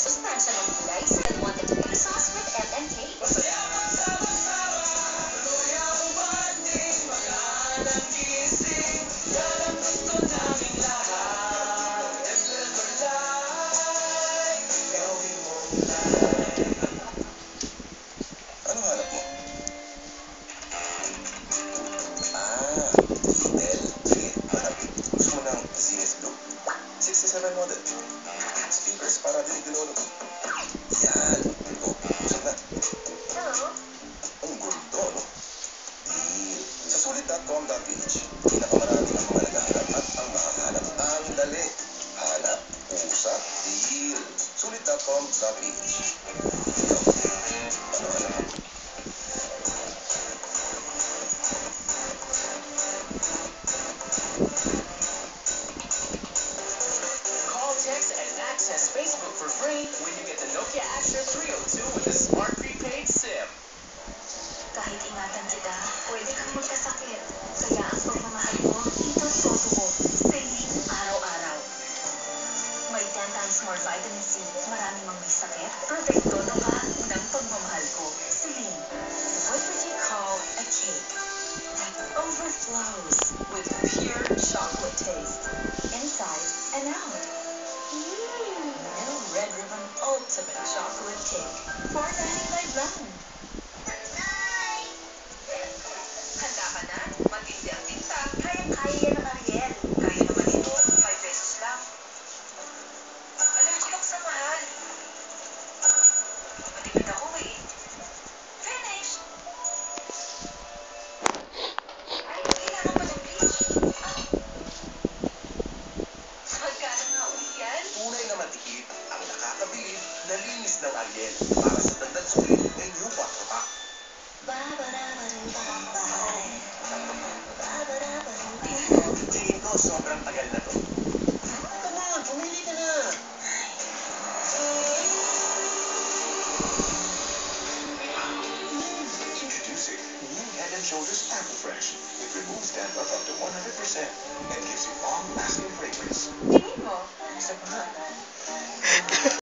sustansya ng gulay sa Del Tomato sauce with M&M taste. Ano hanap mo? Lidl, Fit, malapit. Gusto mo ng Zenith Blue? 67 model. Speakers para dinig-dilolo. Yan. O, busog na. Hello? Ang gundo, no? Deal. Sa sulit.com.ph, pinakamaraming ang mga naghahanap at ang makahanap. Ang dali. Hanap, usap, deal. Sulit.com.ph. Ikaw, ano hanap mo? Call, text, and access Facebook for free when you get the Nokia Asher 302 with the Smart Prepaid SIM. Kahit ingatan kita, pwede kang magkasakit. Kaya ang pagmamahal ko, ito-todo ko. Saline araw-araw. May 10 times more vitamin C. Marami mang may sakit. Protektodo ka ng pagmamahal ko. Saline. What would you call a cake that overflows with pure chocolate taste, inside and out? New Red Ribbon Ultimate Chocolate Cake, $4.99 lang. Handa ka na? Matindi ang tinta. Kayang-kaya yan ng Ariel. Kaya naman ito, 5 pesos lang. Allergic ako sa mahal. Matipid ako eh. Finish! Ay, kailangan pa ng bleach. Magkano nga ulit yan? Tunay na matipid ang nakakabilib na linis ng Ariel para sa dagdag sulit ay new 4 pack. Tingin ko sobrang tagal na to. Come on, pumili ka na. Introducing new Head and Shoulders Apple Fresh. It removes dandruff up to 100% and gives you long-lasting fragrance. Tingin mo. Isa pa nga.